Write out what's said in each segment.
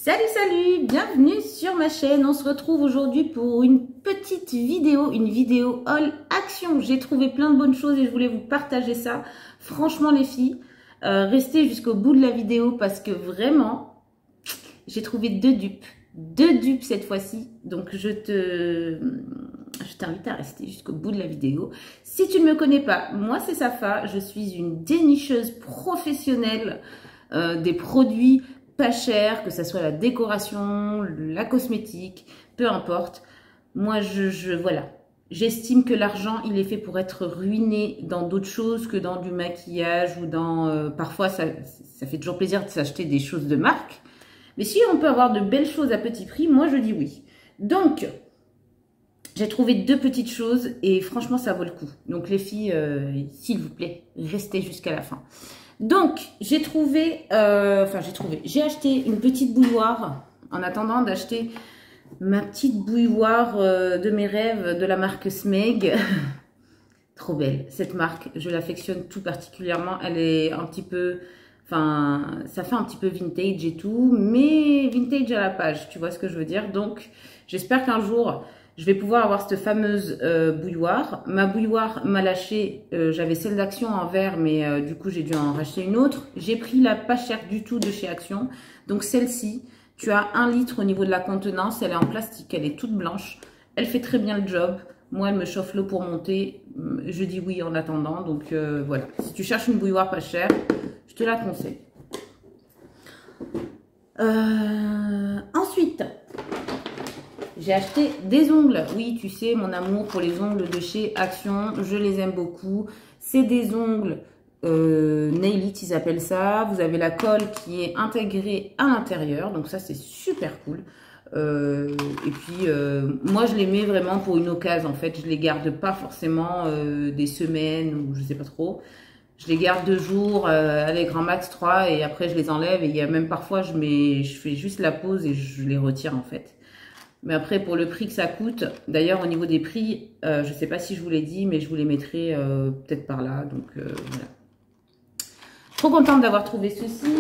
Salut, salut, bienvenue sur ma chaîne. On se retrouve aujourd'hui pour une petite vidéo, une vidéo haul action. J'ai trouvé plein de bonnes choses et je voulais vous partager ça. Franchement les filles, restez jusqu'au bout de la vidéo parce que vraiment, j'ai trouvé deux dupes cette fois-ci. Donc je t'invite à rester jusqu'au bout de la vidéo. Si tu ne me connais pas, moi c'est Safa, je suis une dénicheuse professionnelle des produits pas cher, que ça soit la décoration, la cosmétique, peu importe. Moi, voilà. J'estime que l'argent, il est fait pour être ruiné dans d'autres choses que dans du maquillage ou dans... parfois, ça fait toujours plaisir de s'acheter des choses de marque. Mais si on peut avoir de belles choses à petit prix, moi, je dis oui. Donc, j'ai trouvé deux petites choses et franchement, ça vaut le coup. Donc, les filles, s'il vous plaît, restez jusqu'à la fin. Donc, j'ai acheté une petite bouilloire en attendant d'acheter ma petite bouilloire de mes rêves de la marque Smeg. Trop belle, cette marque, je l'affectionne tout particulièrement. Elle est un petit peu, ça fait un petit peu vintage et tout, mais vintage à la page, tu vois ce que je veux dire. Donc, j'espère qu'un jour, je vais pouvoir avoir cette fameuse bouilloire. Ma bouilloire m'a lâché. J'avais celle d'Action en verre, mais du coup, j'ai dû en racheter une autre. J'ai pris la pas chère du tout de chez Action. Donc, celle-ci, tu as 1 litre au niveau de la contenance. Elle est en plastique, elle est toute blanche. Elle fait très bien le job. Moi, elle me chauffe l'eau pour monter. Je dis oui en attendant. Donc, voilà. Si tu cherches une bouilloire pas chère, je te la conseille. Ensuite... j'ai acheté des ongles. Oui, tu sais, mon amour pour les ongles de chez Action, je les aime beaucoup. C'est des ongles Nail It, ils appellent ça. Vous avez la colle qui est intégrée à l'intérieur. Donc ça, c'est super cool. Et puis, moi, je les mets vraiment pour une occasion. En fait, je les garde pas forcément des semaines ou je sais pas trop. Je les garde 2 jours, avec grand max 3 et après, je les enlève. Et il y a même parfois, je fais juste la pause et je les retire en fait. Mais après, pour le prix que ça coûte, d'ailleurs, au niveau des prix, je ne sais pas si je vous l'ai dit, mais je vous les mettrai peut-être par là. Donc, voilà. Trop contente d'avoir trouvé ceci.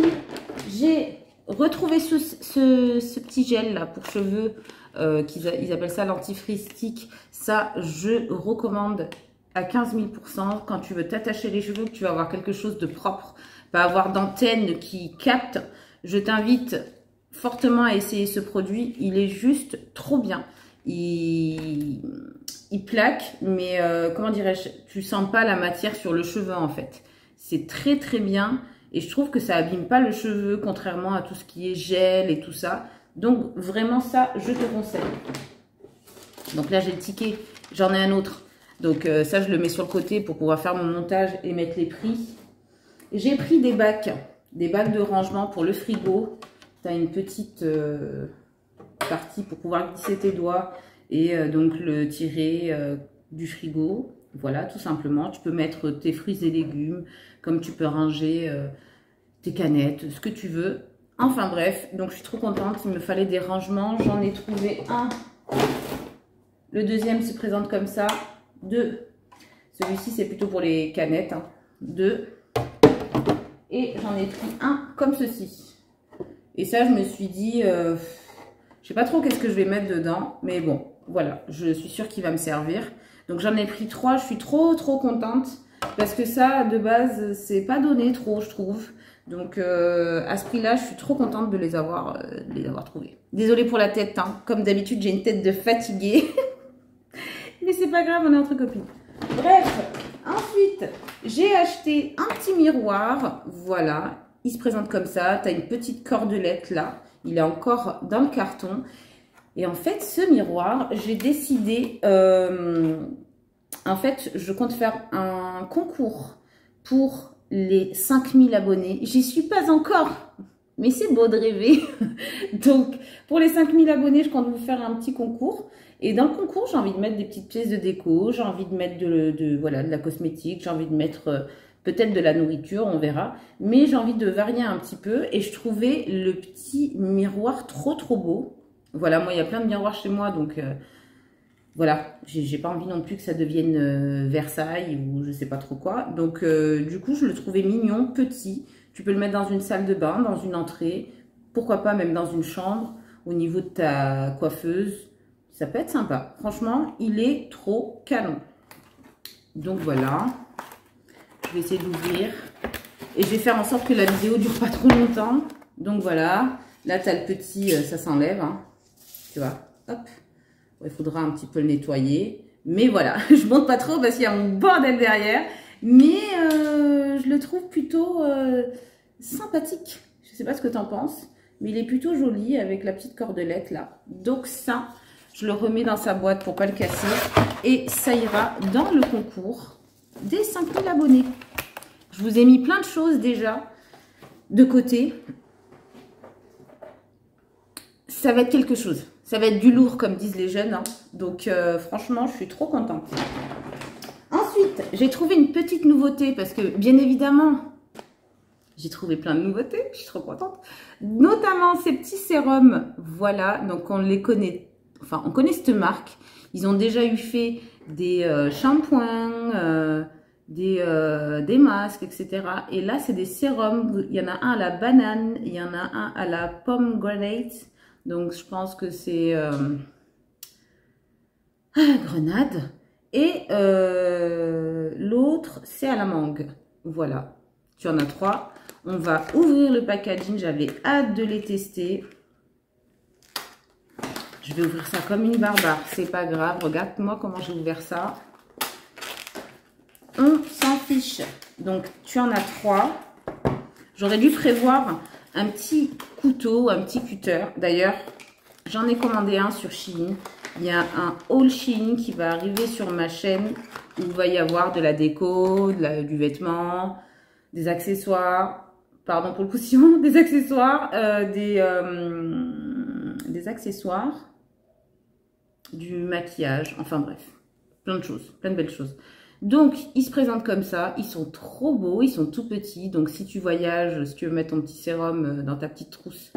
J'ai retrouvé ce petit gel là pour cheveux. Ils appellent ça l'antifreeze stick. Ça, je recommande à 15 000 % quand tu veux t'attacher les cheveux, que tu vas avoir quelque chose de propre, pas avoir d'antenne qui capte. Je t'invite fortement à essayer ce produit, il est juste trop bien. Il plaque, mais comment dirais-je, tu sens pas la matière sur le cheveu en fait. C'est très très bien et je trouve que ça abîme pas le cheveu contrairement à tout ce qui est gel et tout ça. Donc vraiment ça, je te conseille. Donc là j'ai le ticket, j'en ai un autre. Donc ça je le mets sur le côté pour pouvoir faire mon montage et mettre les prix. J'ai pris des bacs de rangement pour le frigo. Tu as une petite partie pour pouvoir glisser tes doigts et donc le tirer du frigo. Voilà, tout simplement. Tu peux mettre tes fruits et légumes, comme tu peux ranger tes canettes, ce que tu veux. Enfin bref, donc je suis trop contente. Il me fallait des rangements. J'en ai trouvé un. Le deuxième se présente comme ça. 2. Celui-ci, c'est plutôt pour les canettes. 2. Et j'en ai pris un comme ceci. Et ça, je me suis dit, je sais pas trop qu'est-ce que je vais mettre dedans. Mais bon, voilà, je suis sûre qu'il va me servir. Donc, j'en ai pris 3. Je suis trop contente. Parce que ça, de base, c'est pas donné trop, je trouve. Donc, à ce prix-là, je suis trop contente de les avoir trouvés. Désolée pour la tête, hein. Comme d'habitude, j'ai une tête de fatiguée. Mais c'est pas grave, on est entre copines. Bref, ensuite, j'ai acheté un petit miroir. Voilà. Il se présente comme ça, tu as une petite cordelette là, il est encore dans le carton. Et en fait, ce miroir, j'ai décidé, en fait, je compte faire un concours pour les 5000 abonnés. J'y suis pas encore, mais c'est beau de rêver. Donc, pour les 5000 abonnés, je compte vous faire un petit concours. Et dans le concours, j'ai envie de mettre des petites pièces de déco, j'ai envie de mettre voilà, de la cosmétique, j'ai envie de mettre... peut-être de la nourriture, on verra. Mais j'ai envie de varier un petit peu. Et je trouvais le petit miroir trop beau. Voilà, moi, il y a plein de miroirs chez moi. Donc, voilà. J'ai pas envie non plus que ça devienne Versailles ou je sais pas trop quoi. Donc, du coup, je le trouvais mignon, petit. Tu peux le mettre dans une salle de bain, dans une entrée. pourquoi pas même dans une chambre, au niveau de ta coiffeuse. Ça peut être sympa. Franchement, il est trop canon. Donc voilà. Je vais essayer d'ouvrir. Et je vais faire en sorte que la vidéo dure pas trop longtemps. Donc voilà. Là, tu as le petit, ça s'enlève. Hein. Tu vois. Hop. Il faudra un petit peu le nettoyer. Mais voilà. Je monte pas trop parce qu'il y a un bordel derrière. Mais je le trouve plutôt sympathique. Je sais pas ce que tu en penses. Mais il est plutôt joli avec la petite cordelette là. Donc ça, je le remets dans sa boîte pour pas le casser. Et ça ira dans le concours des 5000 abonnés. Je vous ai mis plein de choses déjà de côté. Ça va être quelque chose. Ça va être du lourd comme disent les jeunes. Hein. Donc franchement, je suis trop contente. Ensuite, j'ai trouvé une petite nouveauté parce que bien évidemment, j'ai trouvé plein de nouveautés. Je suis trop contente. Notamment ces petits sérums. Voilà, donc on les connaît. Enfin, on connaît cette marque. Ils ont déjà eu fait des shampoings, des masques, etc. Et là, c'est des sérums. Il y en a un à la banane, il y en a un à la pomegranate. Donc, je pense que c'est grenade. Et l'autre, c'est à la mangue. Voilà. Tu en as 3. On va ouvrir le packaging. J'avais hâte de les tester. Je vais ouvrir ça comme une barbare. C'est pas grave. Regarde-moi comment j'ai ouvert ça. On s'en fiche. Donc, tu en as 3. J'aurais dû prévoir un petit couteau, un petit cutter. D'ailleurs, j'en ai commandé un sur Shein. Il y a un haul Shein qui va arriver sur ma chaîne où il va y avoir de la déco, du vêtement, des accessoires. Pardon pour le poussillon. Des accessoires. Des accessoires. Du maquillage. Enfin bref. Plein de choses. Plein de belles choses. Donc, ils se présentent comme ça. Ils sont trop beaux. Ils sont tout petits. Donc, si tu voyages, si tu veux mettre ton petit sérum dans ta petite trousse,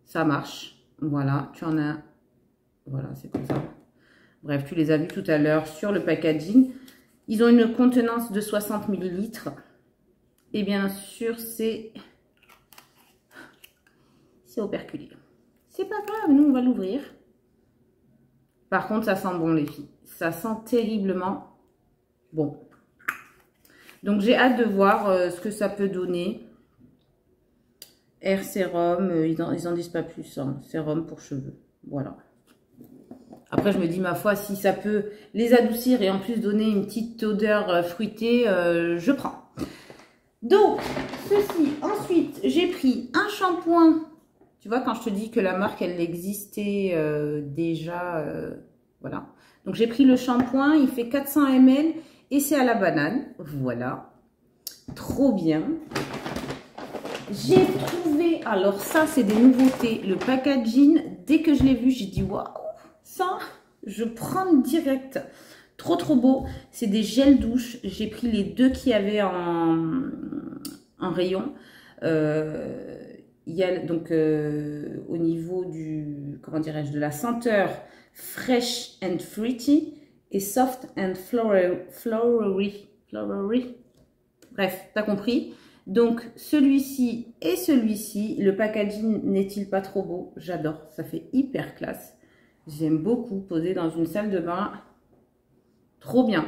ça marche. Voilà. Tu en as. Voilà, c'est comme ça. Bref, tu les as vus tout à l'heure sur le packaging. Ils ont une contenance de 60 ml. Et bien sûr, c'est operculé. C'est pas grave, nous, on va l'ouvrir. Par contre, ça sent bon, les filles. Ça sent terriblement bon. Donc, j'ai hâte de voir ce que ça peut donner. Hair sérum, ils en disent pas plus. Hein. Sérum pour cheveux. Voilà. Après, je me dis, ma foi, si ça peut les adoucir et en plus donner une petite odeur fruitée, je prends. Donc, ceci. Ensuite, j'ai pris un shampoing. Tu vois, quand je te dis que la marque, elle existait déjà, voilà. Donc, j'ai pris le shampoing, il fait 400 ml et c'est à la banane. Voilà. Trop bien. J'ai trouvé, alors ça, c'est des nouveautés. Le packaging, dès que je l'ai vu, j'ai dit, waouh, ça, je prends direct. Trop, trop beau. C'est des gels douche. J'ai pris les 2 qu'il y avait en rayon. Il y a donc au niveau du, comment dirais-je, de la senteur fresh and fruity et soft and flowery. Bref, t'as compris. Donc celui-ci et celui-ci, le packaging n'est-il pas trop beau? J'adore, ça fait hyper classe. J'aime beaucoup poser dans une salle de bain. Trop bien.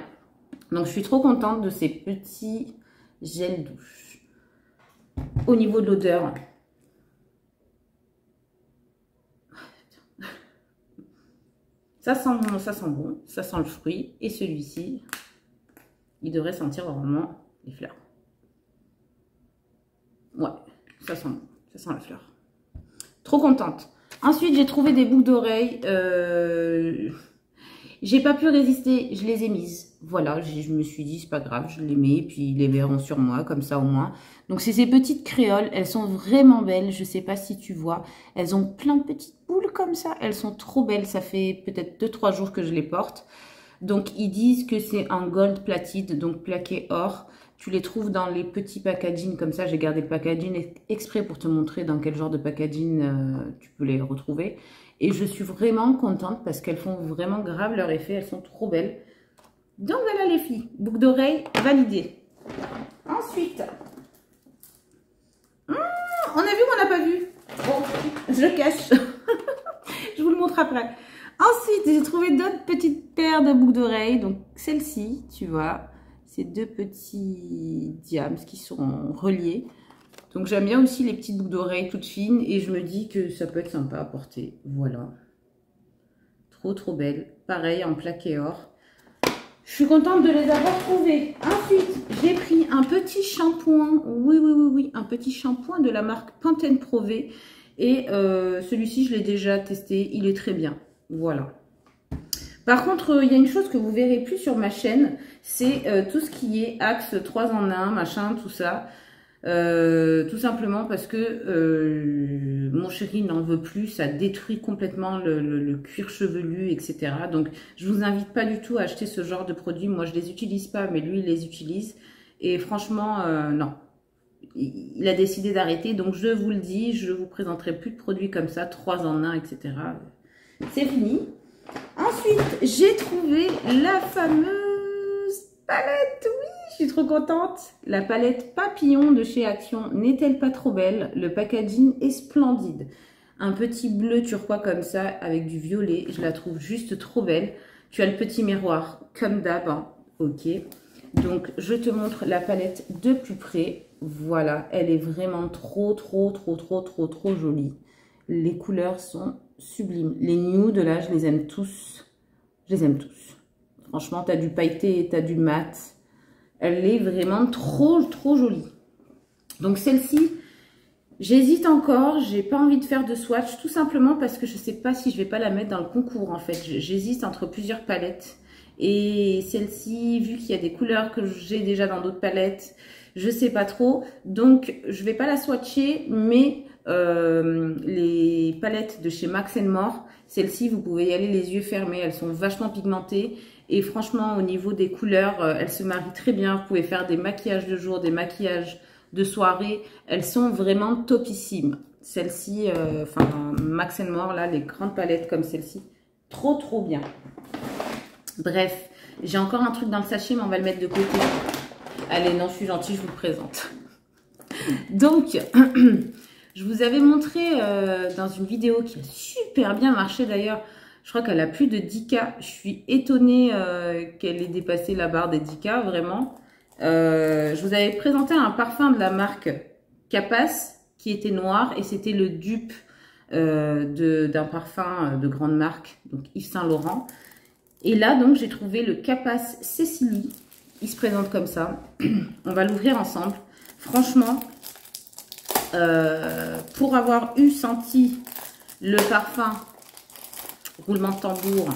Donc je suis trop contente de ces petits gels douche. Au niveau de l'odeur, ça sent bon, ça sent le fruit. Et celui-ci, il devrait sentir vraiment les fleurs. Ouais, ça sent bon, ça sent la fleur. Trop contente. Ensuite, j'ai trouvé des boucles d'oreilles. J'ai pas pu résister, je les ai mises. Voilà, je me suis dit, c'est pas grave, je les mets, puis ils les verront sur moi, comme ça au moins. Donc, c'est ces petites créoles, elles sont vraiment belles, je sais pas si tu vois. Elles ont plein de petites boules comme ça, elles sont trop belles, ça fait peut-être 2-3 jours que je les porte. Donc, ils disent que c'est en gold plated, donc plaqué or. Tu les trouves dans les petits packaging, comme ça, j'ai gardé le packaging exprès pour te montrer dans quel genre de packaging tu peux les retrouver. Et je suis vraiment contente parce qu'elles font vraiment grave leur effet. Elles sont trop belles. Donc voilà les filles. Boucle d'oreille validée. Ensuite. On a vu ou on n'a pas vu? Bon, je cache. Je vous le montre après. Ensuite, j'ai trouvé d'autres petites paires de boucles d'oreilles. Donc, celle-ci, tu vois, c'est deux petits diams qui sont reliés. Donc, j'aime bien aussi les petites boucles d'oreilles toutes fines. Et je me dis que ça peut être sympa à porter. Voilà. Trop, trop belle. Pareil, en plaqué or. Je suis contente de les avoir trouvées. Ensuite, j'ai pris un petit shampoing. Oui. Un petit shampoing de la marque Pantene Pro V. Et celui-ci, je l'ai déjà testé. Il est très bien. Voilà. Par contre, il y a une chose que vous verrez plus sur ma chaîne. C'est tout ce qui est Axe 3 en 1, machin, tout ça. Tout simplement parce que mon chéri n'en veut plus, ça détruit complètement le cuir chevelu, etc. Donc, je vous invite pas du tout à acheter ce genre de produits. Moi, je les utilise pas, mais lui, il les utilise. Et franchement, non. Il a décidé d'arrêter. Donc, je vous le dis, je vous présenterai plus de produits comme ça, 3 en 1, etc. C'est fini. Ensuite, j'ai trouvé la fameuse palette. Oui, je suis trop contente. La palette papillon de chez Action. N'est-elle pas trop belle? Le packaging est splendide. Un petit bleu turquois comme ça avec du violet. Je la trouve juste trop belle. Tu as le petit miroir comme d'hab. Hein. Ok. Donc, je te montre la palette de plus près. Voilà. Elle est vraiment trop jolie. Les couleurs sont sublimes. Les nudes, là, je les aime tous. Je les aime tous. Franchement, tu as du pailleté, tu as du mat. Elle est vraiment trop jolie. Donc, celle-ci, j'hésite encore. J'ai pas envie de faire de swatch, tout simplement parce que je sais pas si je vais pas la mettre dans le concours, en fait. J'hésite entre plusieurs palettes. Et celle-ci, vu qu'il y a des couleurs que j'ai déjà dans d'autres palettes, je sais pas trop. Donc, je vais pas la swatcher, mais les palettes de chez Max More, celles-ci, vous pouvez y aller les yeux fermés. Elles sont vachement pigmentées. Et franchement, au niveau des couleurs, elles se marient très bien. Vous pouvez faire des maquillages de jour, des maquillages de soirée. Elles sont vraiment topissimes. Celle-ci, enfin, Max More, là, les grandes palettes comme celle-ci, trop bien. Bref, j'ai encore un truc dans le sachet, mais on va le mettre de côté. Allez, non, je suis gentille, je vous le présente. Donc, je vous avais montré dans une vidéo qui a super bien marché d'ailleurs. Je crois qu'elle a plus de 10K. Je suis étonnée qu'elle ait dépassé la barre des 10K, vraiment. Je vous avais présenté un parfum de la marque Capas qui était noir et c'était le dupe d'un parfum de grande marque, donc Yves Saint Laurent. Et là, donc, j'ai trouvé le Capas Cécilie. Il se présente comme ça. On va l'ouvrir ensemble. Franchement, pour avoir senti le parfum roulement de tambour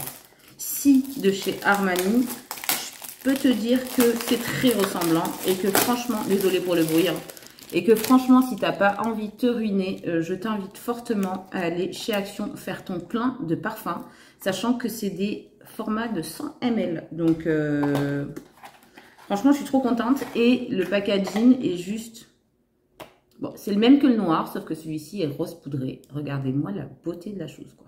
de chez Armani, je peux te dire que c'est très ressemblant et que franchement, désolé pour le bruit, hein, et que franchement, si tu n'as pas envie de te ruiner, je t'invite fortement à aller chez Action faire ton plein de parfums, sachant que c'est des formats de 100 ml. Donc, franchement, je suis trop contente. Et le packaging est juste... Bon, c'est le même que le noir, sauf que celui-ci est rose poudré. Regardez-moi la beauté de la chose, quoi.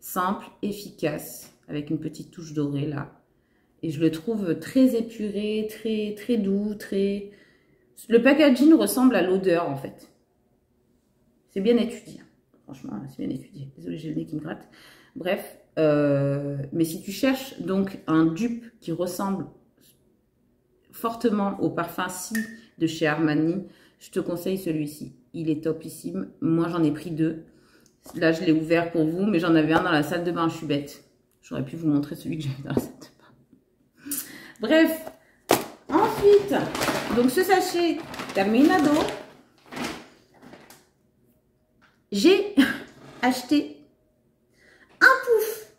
Simple, efficace, avec une petite touche dorée, là. Et je le trouve très épuré, très doux, très... Le packaging ressemble à l'odeur, en fait. C'est bien étudié. Franchement, c'est bien étudié. Désolée, j'ai le nez qui me gratte. Bref, mais si tu cherches donc un dupe qui ressemble fortement au parfum Si de chez Armani, je te conseille celui-ci. Il est topissime. Moi, j'en ai pris 2. Là, je l'ai ouvert pour vous, mais j'en avais un dans la salle de bain. Je suis bête. J'aurais pu vous montrer celui que j'avais dans la salle de bain. Bref. Ensuite, donc ce sachet terminado. J'ai acheté un pouf.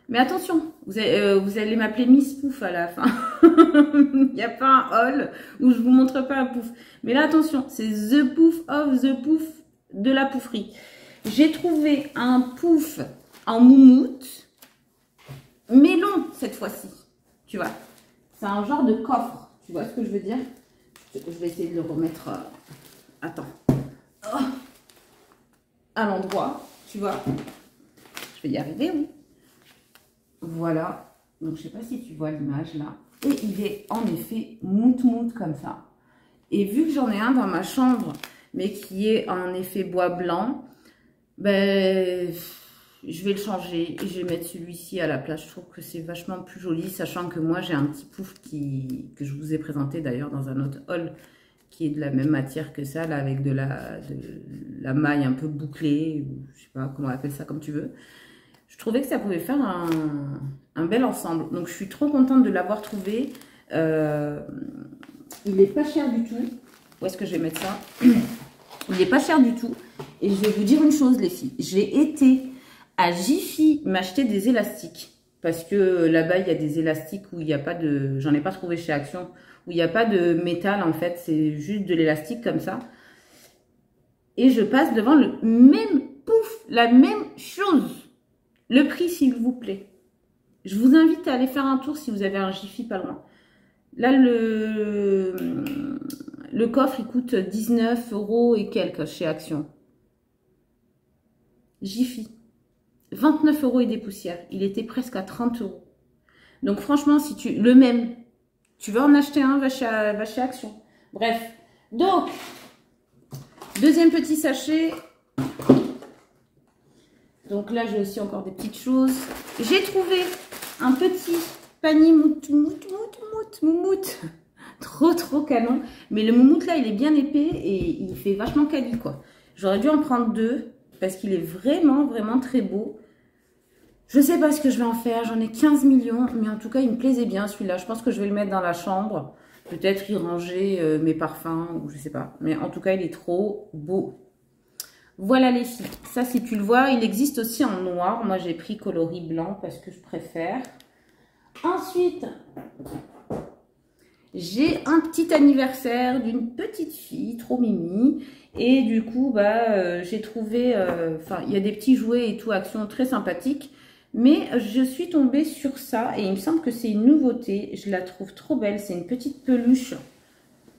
Mais attention, vous allez m'appeler Miss Pouf à la fin. Il n'y a pas un haul où je vous montre pas un pouf. Mais là, attention, c'est The Pouf of the Pouf de la poufferie. J'ai trouvé un pouf en moumoute, mais long cette fois-ci. Tu vois, c'est un genre de coffre. Tu vois ce que je veux dire? Je vais essayer de le remettre. Attends. Oh, à l'endroit, tu vois. Je vais y arriver, oui. Voilà. Donc, je sais pas si tu vois l'image là. Et il est en effet mout comme ça. Et vu que j'en ai un dans ma chambre mais qui est en effet bois blanc. Ben, je vais le changer et je vais mettre celui-ci à la place. Je trouve que c'est vachement plus joli, sachant que moi j'ai un petit pouf que je vous ai présenté d'ailleurs dans un autre haul, qui est de la même matière que ça, là, avec de la maille un peu bouclée, ou je sais pas comment on appelle ça, comme tu veux. Je trouvais que ça pouvait faire un bel ensemble. Donc, je suis trop contente de l'avoir trouvé. Il n'est pas cher du tout. Où est-ce que je vais mettre ça? Il n'est pas cher du tout. Et je vais vous dire une chose, les filles. J'ai été à Jiffy m'acheter des élastiques. Parce que là-bas, il y a des élastiques où il n'y a pas de... J'en ai pas trouvé chez Action. Où il n'y a pas de métal, en fait. C'est juste de l'élastique comme ça. Et je passe devant le même pouf, la même chose. Le prix, s'il vous plaît. Je vous invite à aller faire un tour si vous avez un Jiffy pas loin. Là, le coffre, il coûte 19 € et quelques chez Action. Jiffy. 29 € et des poussières. Il était presque à 30 €. Donc, franchement, si tu... Le même. Tu veux en acheter un, va chez Action. Bref. Donc, deuxième petit sachet. Donc là, j'ai aussi encore des petites choses. J'ai trouvé un petit panier moumoute. Trop canon. Mais le moumoute là, il est bien épais et il fait vachement quali, quoi. J'aurais dû en prendre 2 parce qu'il est vraiment très beau. Je sais pas ce que je vais en faire. J'en ai 15 millions. Mais en tout cas, il me plaisait bien celui-là. Je pense que je vais le mettre dans la chambre. Peut-être y ranger mes parfums ou je sais pas. Mais en tout cas, il est trop beau. Voilà les filles, ça si tu le vois, il existe aussi en noir. Moi j'ai pris coloris blanc parce que je préfère. Ensuite, j'ai un petit anniversaire d'une petite fille, trop mimi. Et du coup, j'ai trouvé, il y a des petits jouets et tout, Action très sympathiques. Mais je suis tombée sur ça et il me semble que c'est une nouveauté. Je la trouve trop belle, c'est une petite peluche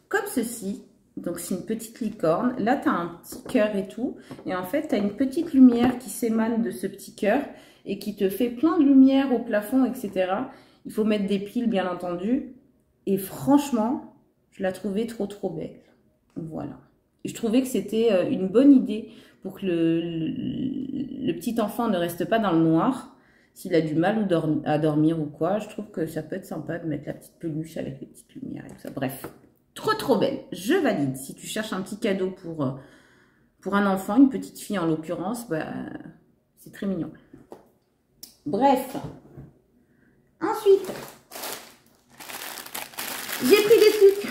comme ceci. Donc, c'est une petite licorne. Là, tu as un petit cœur et tout. Et en fait, tu as une petite lumière qui s'émane de ce petit cœur et qui te fait plein de lumière au plafond, etc. Il faut mettre des piles, bien entendu. Et franchement, je la trouvais trop belle. Voilà. Et je trouvais que c'était une bonne idée pour que le petit enfant ne reste pas dans le noir. S'il a du mal à dormir ou quoi, je trouve que ça peut être sympa de mettre la petite peluche avec les petites lumières et tout ça. Bref. Trop belle, je valide. Si tu cherches un petit cadeau pour un enfant, une petite fille en l'occurrence, c'est très mignon. Bref. Ensuite, j'ai pris des trucs.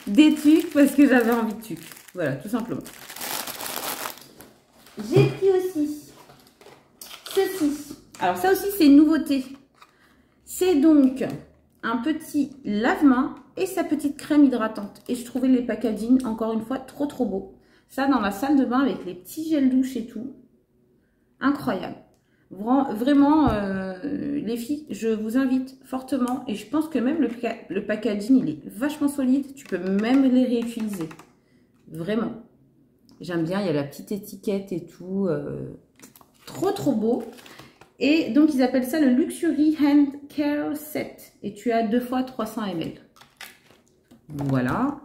Des trucs parce que j'avais envie de trucs. Voilà, tout simplement. J'ai pris aussi ceci. Alors ça aussi, c'est une nouveauté. C'est donc un petit lave-main et sa petite crème hydratante. Et je trouvais les packaging, encore une fois, trop beaux. Ça, dans la salle de bain, avec les petits gels douche et tout. Incroyable. Vraiment, les filles, je vous invite fortement. Et je pense que même le packaging, il est vachement solide. Tu peux même les réutiliser. Vraiment. J'aime bien, il y a la petite étiquette et tout. Trop beau. Et donc, ils appellent ça le Luxury Hand Care Set. Et tu as 2 fois 300 ml. Voilà.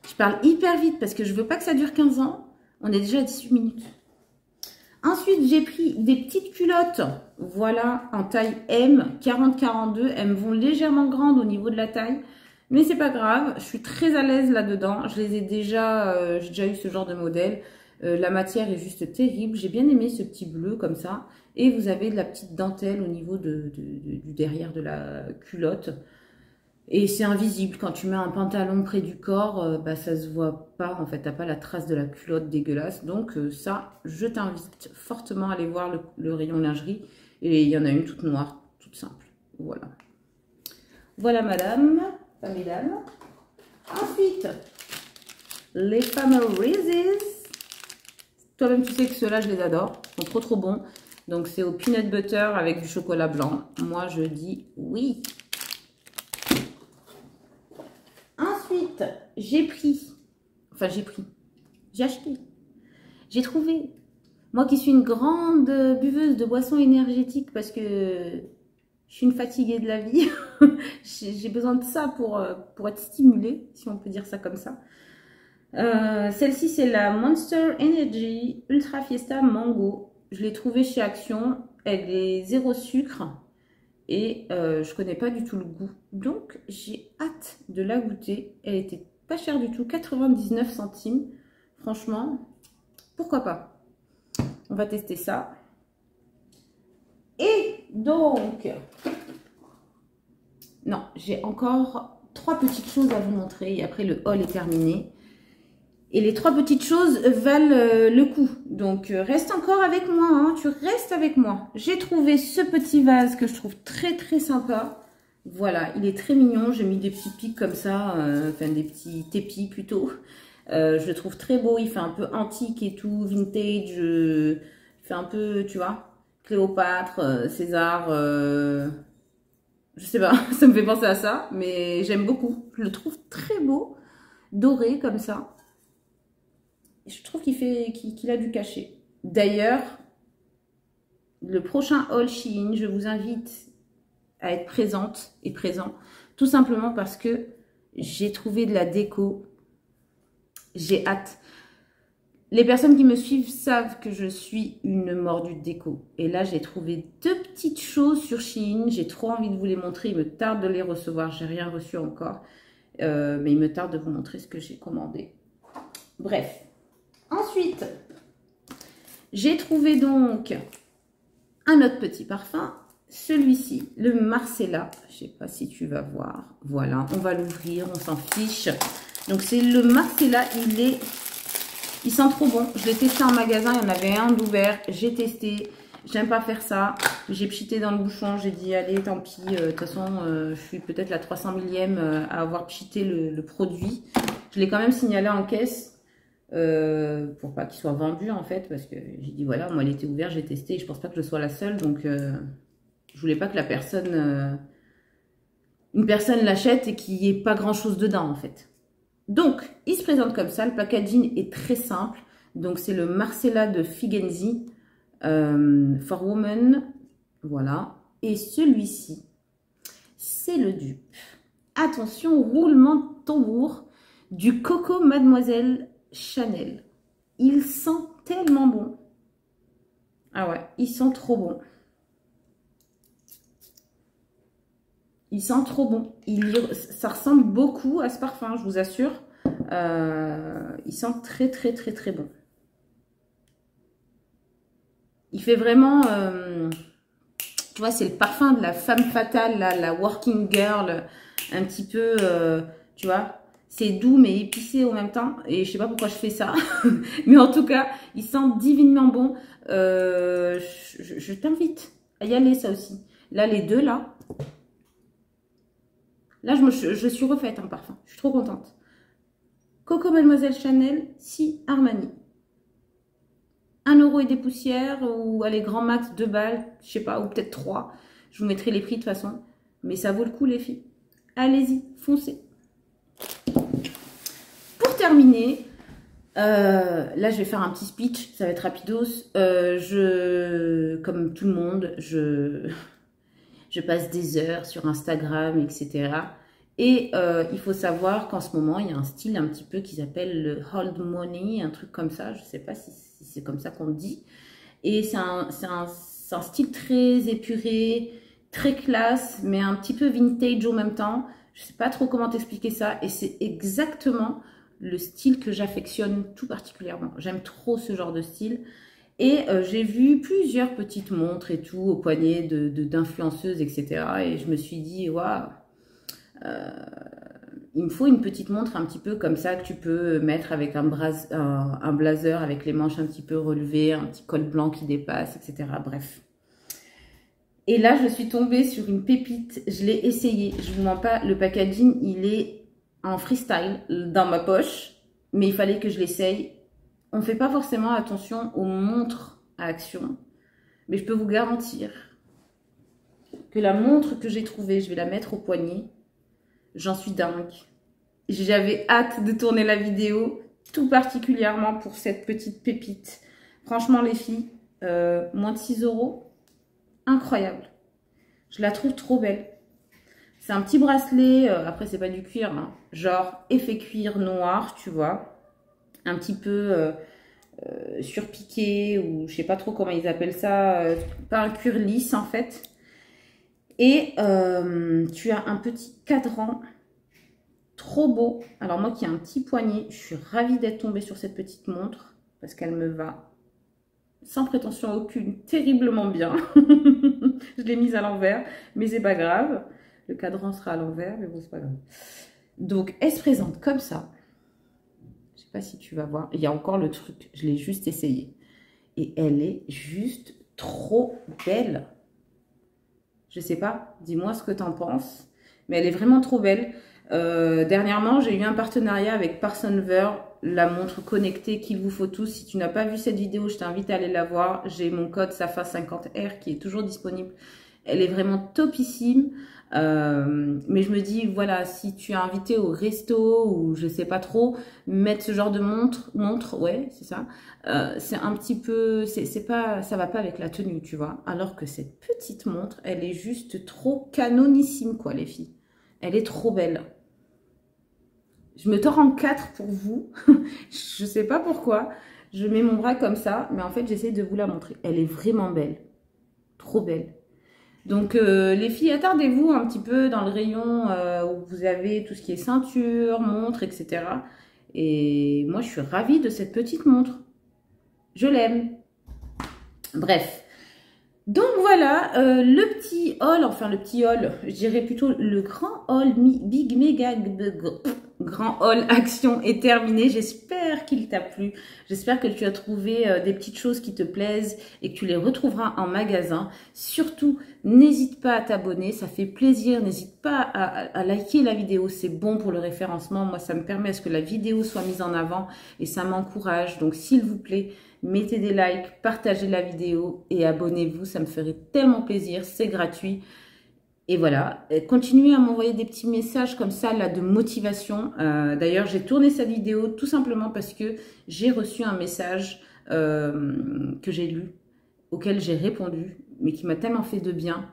Je parle hyper vite parce que je veux pas que ça dure 15 ans. On est déjà à 18 minutes. Ensuite, j'ai pris des petites culottes. Voilà, en taille M, 40-42. Elles me vont légèrement grandes au niveau de la taille. Mais c'est pas grave. Je suis très à l'aise là-dedans. Je les ai déjà... j'ai déjà eu ce genre de modèle. La matière est juste terrible. J'ai bien aimé ce petit bleu comme ça. Et vous avez de la petite dentelle au niveau du derrière de la culotte. Et c'est invisible. Quand tu mets un pantalon près du corps, ça se voit pas. En fait, t'as pas la trace de la culotte dégueulasse. Donc ça, je t'invite fortement à aller voir le rayon lingerie. Et il y en a une toute noire, toute simple. Voilà. Voilà, madame. Pas mesdames. Ensuite, les Famous Reese's. Toi-même, tu sais que ceux-là, je les adore. Ils sont trop bons. Donc, c'est au peanut butter avec du chocolat blanc. Moi, je dis oui. Ensuite, j'ai acheté. J'ai trouvé. Moi qui suis une grande buveuse de boissons énergétiques parce que Je suis une fatiguée de la vie. J'ai besoin de ça pour être stimulée, si on peut dire ça comme ça. Celle-ci, c'est la Monster Energy Ultra Fiesta Mango. Je l'ai trouvée chez Action. Elle est zéro sucre. Et je connais pas du tout le goût. Donc, j'ai hâte de la goûter. Elle était pas chère du tout, 99 centimes. Franchement, pourquoi pas? On va tester ça. Et donc, non, j'ai encore 3 petites choses à vous montrer. Et après, le haul est terminé. Et les 3 petites choses valent le coup. Donc, reste encore avec moi. Hein, tu restes avec moi. J'ai trouvé ce petit vase que je trouve très, très sympa. Voilà, il est très mignon. J'ai mis des petits pics comme ça. Enfin, des petits tépis plutôt. Je le trouve très beau. Il fait un peu antique et tout. Vintage. Il fait un peu, tu vois, Cléopâtre, César. Je sais pas, ça me fait penser à ça. Mais j'aime beaucoup. Je le trouve très beau. Doré comme ça. Je trouve qu'il a du cachet. D'ailleurs, le prochain haul Shein, je vous invite à être présente et présent. Tout simplement parce que j'ai trouvé de la déco. J'ai hâte. Les personnes qui me suivent savent que je suis une mordue de déco. Et là, j'ai trouvé 2 petites choses sur Shein. J'ai trop envie de vous les montrer. Il me tarde de les recevoir. J'ai rien reçu encore. Mais il me tarde de vous montrer ce que j'ai commandé. Bref. Ensuite, j'ai trouvé donc un autre petit parfum, celui-ci, le Marcella. Je ne sais pas si tu vas voir. Voilà, on va l'ouvrir, on s'en fiche. Donc c'est le Marcella, il sent trop bon. Je l'ai testé en magasin, il y en avait un d'ouvert, j'ai testé. J'aime pas faire ça. J'ai pchité dans le bouchon, j'ai dit allez tant pis. De toute façon, je suis peut-être la 300 millième à avoir pchité le produit. Je l'ai quand même signalé en caisse. Pour pas qu'il soit vendu en fait, parce que j'ai dit voilà, moi il était ouvert, j'ai testé et je pense pas que je sois la seule, donc je voulais pas que une personne l'achète et qu'il n'y ait pas grand chose dedans en fait. Donc il se présente comme ça, le packaging est très simple. Donc c'est le Marcella de Figenzi for Women, voilà, et celui-ci c'est le dupe, attention, roulement de tambour, du Coco Mademoiselle Chanel. Il sent tellement bon. Ah ouais, il sent trop bon. Il sent trop bon. Ça ressemble beaucoup à ce parfum, je vous assure. Il sent très très très très bon. Il fait vraiment... tu vois, c'est le parfum de la femme fatale, la working girl. Un petit peu, tu vois... C'est doux mais épicé en même temps. Et je sais pas pourquoi je fais ça. Mais en tout cas, il sent divinement bon. Je t'invite à y aller, ça aussi. Là, les deux, là. Là, je suis refaite en parfum. Je suis trop contente. Coco Mademoiselle Chanel, si Armani. 1 € et des poussières. Ou allez, grand max, 2 balles. Je sais pas, ou peut-être 3. Je vous mettrai les prix de toute façon. Mais ça vaut le coup, les filles. Allez-y, foncez. Pour terminer, là je vais faire un petit speech, ça va être rapidos. Comme tout le monde, je passe des heures sur Instagram, etc. Et il faut savoir qu'en ce moment, il y a un style un petit peu qui s'appelle le hold money, un truc comme ça. Je ne sais pas si c'est comme ça qu'on le dit. Et c'est un style très épuré, très classe, mais un petit peu vintage en même temps. Je ne sais pas trop comment t'expliquer ça. Et c'est exactement le style que j'affectionne tout particulièrement. J'aime trop ce genre de style. Et j'ai vu plusieurs petites montres et tout au poignet d'influenceuses, etc. Et je me suis dit, waouh, il me faut une petite montre un petit peu comme ça que tu peux mettre avec un blazer avec les manches un petit peu relevées, un petit col blanc qui dépasse, etc. Bref. Et là, je suis tombée sur une pépite. Je l'ai essayé. Je vous mens pas, le packaging, il est en freestyle dans ma poche, mais il fallait que je l'essaye. On ne fait pas forcément attention aux montres à Action, mais je peux vous garantir que la montre que j'ai trouvée, je vais la mettre au poignet. J'en suis dingue. J'avais hâte de tourner la vidéo, tout particulièrement pour cette petite pépite. Franchement, les filles, moins de 6 €, incroyable. Je la trouve trop belle. C'est un petit bracelet, après c'est pas du cuir, hein, genre effet cuir noir, tu vois. Un petit peu surpiqué, ou je sais pas trop comment ils appellent ça, pas un cuir lisse en fait. Et tu as un petit cadran trop beau. Alors moi qui ai un petit poignet, je suis ravie d'être tombée sur cette petite montre parce qu'elle me va sans prétention aucune terriblement bien. Je l'ai mise à l'envers, mais c'est pas grave. Le cadran sera à l'envers, mais bon, c'est pas grave. Donc, elle se présente comme ça. Je sais pas si tu vas voir. Il y a encore le truc. Je l'ai juste essayé. Et elle est juste trop belle. Je sais pas. Dis-moi ce que tu en penses. Mais elle est vraiment trop belle. Dernièrement, j'ai eu un partenariat avec Parsonver, la montre connectée qu'il vous faut tous. Si tu n'as pas vu cette vidéo, je t'invite à aller la voir. J'ai mon code SAFA50R qui est toujours disponible. Elle est vraiment topissime. Mais je me dis, voilà, si tu es invité au resto ou je sais pas trop, mettre ce genre de montre, ouais, c'est ça. C'est un petit peu, c'est pas, ça va pas avec la tenue, tu vois. Alors que cette petite montre, elle est juste trop canonissime, quoi, les filles. Elle est trop belle. Je me tords en 4 pour vous. Je sais pas pourquoi. Je mets mon bras comme ça, mais en fait, j'essaie de vous la montrer. Elle est vraiment belle. Trop belle. Donc, les filles, attardez-vous un petit peu dans le rayon où vous avez tout ce qui est ceinture, montre, etc. Et moi, je suis ravie de cette petite montre. Je l'aime. Bref. Donc, voilà, le petit haul, enfin le petit haul, je dirais plutôt le grand haul, big, méga, grand haul action est terminé. J'espère qu'il t'a plu. J'espère que tu as trouvé des petites choses qui te plaisent et que tu les retrouveras en magasin. Surtout, n'hésite pas à t'abonner, ça fait plaisir. N'hésite pas à liker la vidéo, c'est bon pour le référencement. Moi, ça me permet à ce que la vidéo soit mise en avant et ça m'encourage. Donc, s'il vous plaît, mettez des likes, partagez la vidéo et abonnez-vous. Ça me ferait tellement plaisir, c'est gratuit. Et voilà, continuez à m'envoyer des petits messages comme ça, là, de motivation. D'ailleurs, j'ai tourné cette vidéo tout simplement parce que j'ai reçu un message que j'ai lu, auquel j'ai répondu, mais qui m'a tellement fait de bien.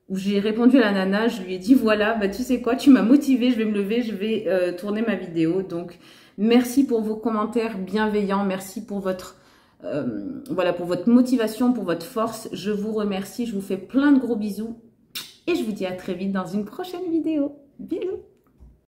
Où j'ai répondu à la nana, je lui ai dit, voilà, bah, tu sais quoi, tu m'as motivée, je vais me lever, je vais tourner ma vidéo. Donc, merci pour vos commentaires bienveillants, merci pour votre... voilà, pour votre motivation, pour votre force. Je vous remercie, je vous fais plein de gros bisous. Et je vous dis à très vite dans une prochaine vidéo. Bisous!